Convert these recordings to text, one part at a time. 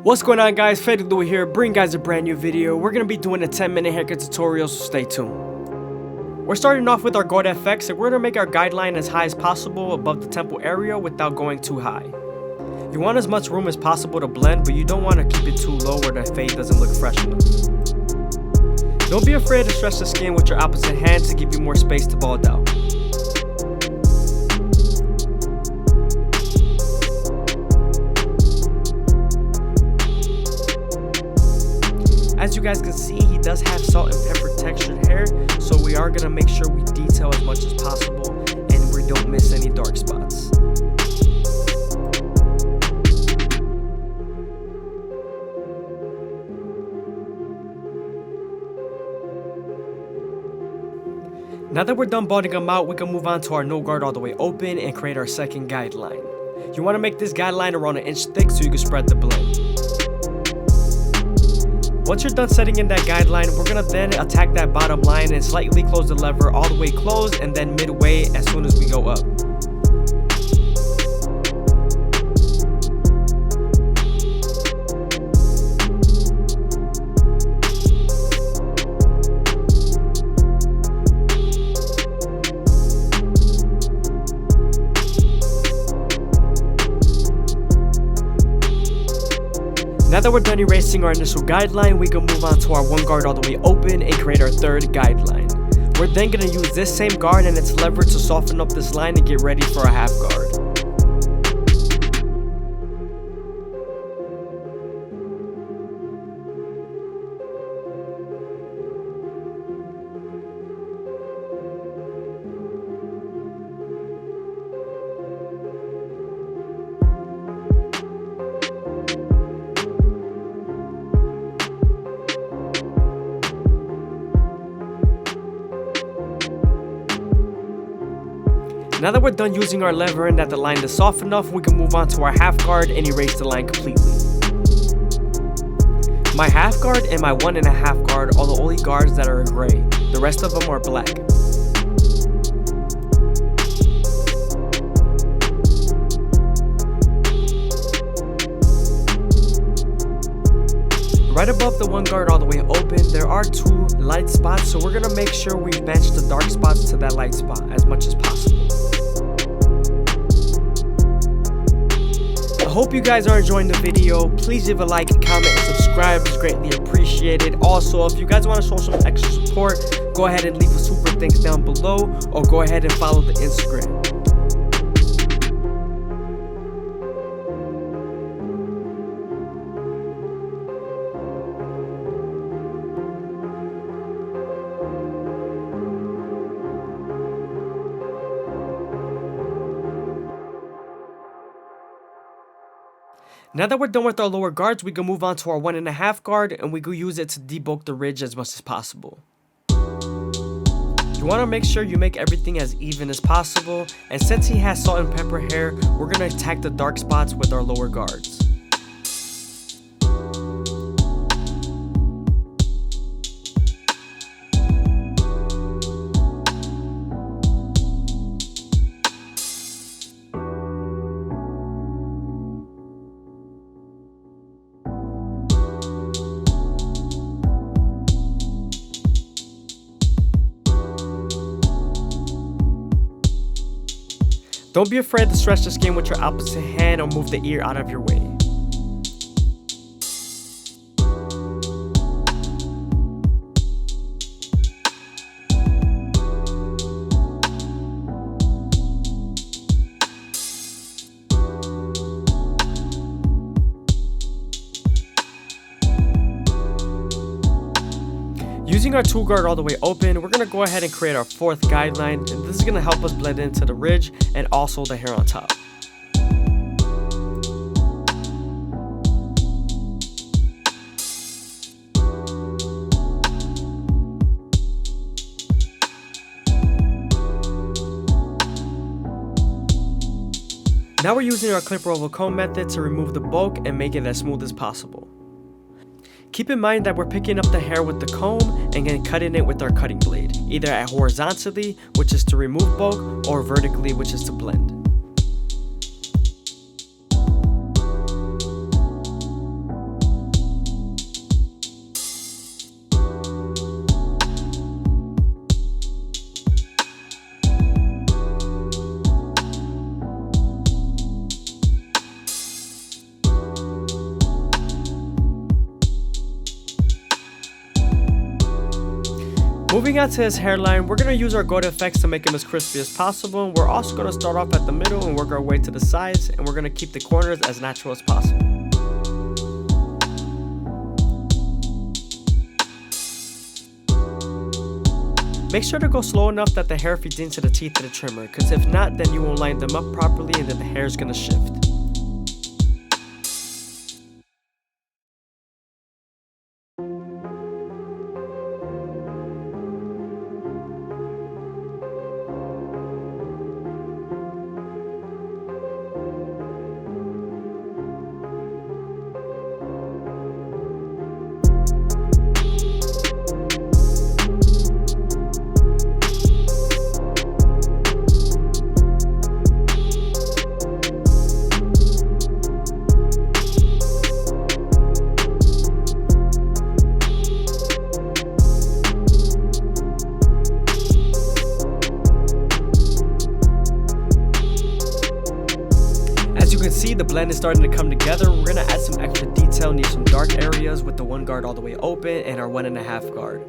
What's going on, guys? FadeitLuie here, bringing guys a brand new video. We're going to be doing a 10-minute haircut tutorial, so stay tuned. We're starting off with our guard FX, and we're going to make our guideline as high as possible above the temple area without going too high. You want as much room as possible to blend, but you don't want to keep it too low where the fade doesn't look fresh enough. Don't be afraid to stretch the skin with your opposite hand to give you more space to bald out. As you guys can see, he does have salt and pepper textured hair, so we are going to make sure we detail as much as possible and we don't miss any dark spots. Now that we're done balding him out, we can move on to our no guard all the way open and create our second guideline. You want to make this guideline around 1 inch thick so you can spread the blend. Once you're done setting in that guideline, we're going to then attack that bottom line and slightly close the lever all the way closed and then midway as soon as we go up. Now that we're done erasing our initial guideline, we can move on to our 1 guard all the way open and create our third guideline. We're then going to use this same guard and its lever to soften up this line and get ready for a half guard. Now that we're done using our lever and that the line is soft enough, we can move on to our half guard and erase the line completely. My half guard and my 1.5 guard are the only guards that are gray. The rest of them are black. Right above the 1 guard all the way open, there are 2 light spots, so we're going to make sure we match the dark spots to that light spot as much as possible. I hope you guys are enjoying the video. Please leave a like, comment, and subscribe. It's greatly appreciated. Also, if you guys want to show some extra support, go ahead and leave a super thanks down below, or go ahead and follow the Instagram. Now that we're done with our lower guards, we can move on to our 1.5 guard and we can use it to debulk the ridge as much as possible. You want to make sure you make everything as even as possible, and since he has salt and pepper hair, we're going to attack the dark spots with our lower guards. Don't be afraid to stretch the skin with your opposite hand or move the ear out of your way. Using our 2 guard all the way open, we're going to go ahead and create our 4th guideline, and this is going to help us blend into the ridge and also the hair on top. Now we're using our clipper over comb method to remove the bulk and make it as smooth as possible. Keep in mind that we're picking up the hair with the comb and then cutting it with our cutting blade, either at horizontally, which is to remove bulk, or vertically, which is to blend. Moving on to his hairline, we're going to use our gold effects to make him as crispy as possible. And we're also going to start off at the middle and work our way to the sides, and we're going to keep the corners as natural as possible. Make sure to go slow enough that the hair feeds into the teeth of the trimmer, because if not, then you won't line them up properly and then the hair is going to shift. As you can see, the blend is starting to come together. We're going to add some extra detail near some dark areas with the 1 guard all the way open and our 1.5 guard.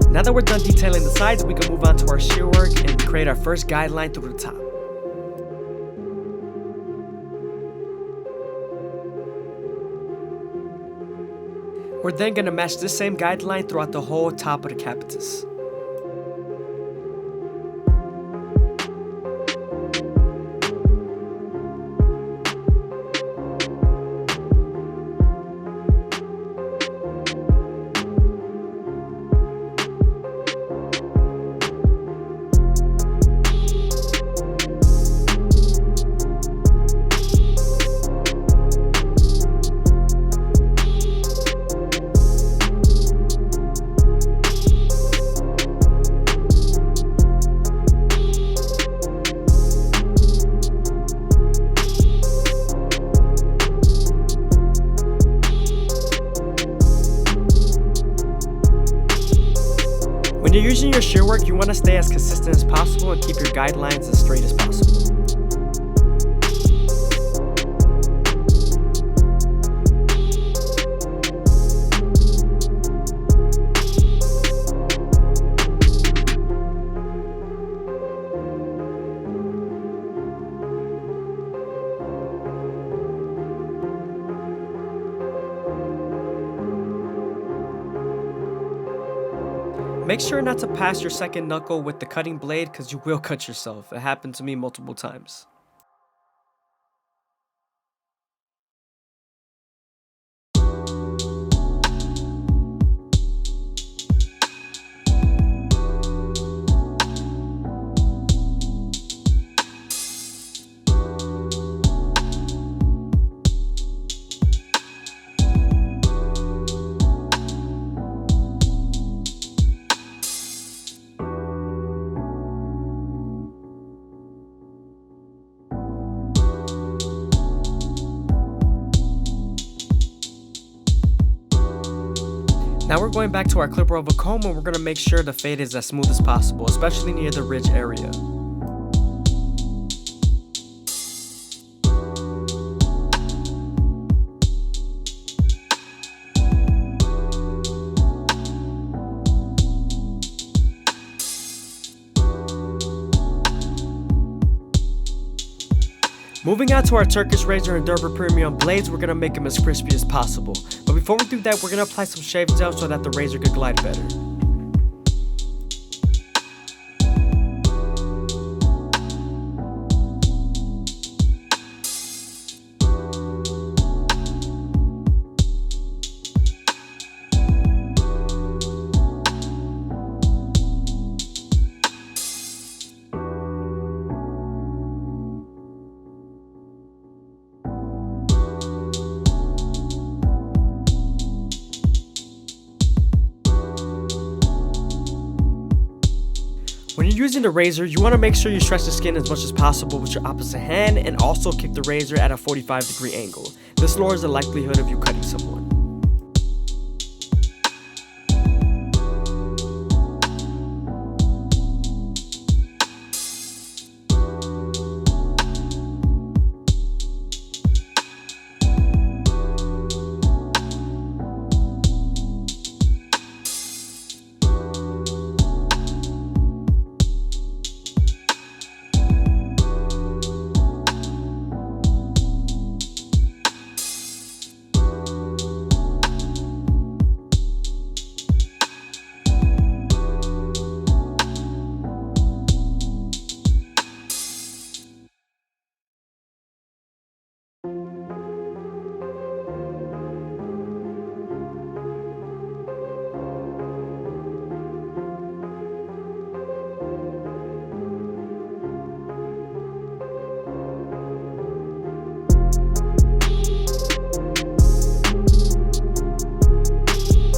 Now that we're done detailing the sides, we can move on to our shear work and create our first guideline through the top. We're then going to match this same guideline throughout the whole top of the capitus. When you're using your shear work, you want to stay as consistent as possible and keep your guidelines as straight as possible. Make sure not to pass your second knuckle with the cutting blade because you will cut yourself. It happened to me multiple times. Now we're going back to our clipper over comb and we're going to make sure the fade is as smooth as possible, especially near the ridge area. Moving on to our Turkish razor and Durber premium blades, we're going to make them as crispy as possible. But before we do that, we're going to apply some shave gel so that the razor could glide better. using the razor, you want to make sure you stretch the skin as much as possible with your opposite hand and also kick the razor at a 45-degree angle. This lowers the likelihood of you cutting someone.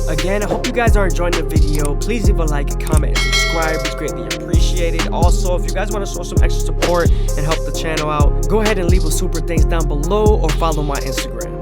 Again, I hope you guys are enjoying the video. Please leave a like, comment, and subscribe. It's greatly appreciated. Also, if you guys want to show some extra support and help the channel out, go ahead and leave a super thanks down below or follow my Instagram.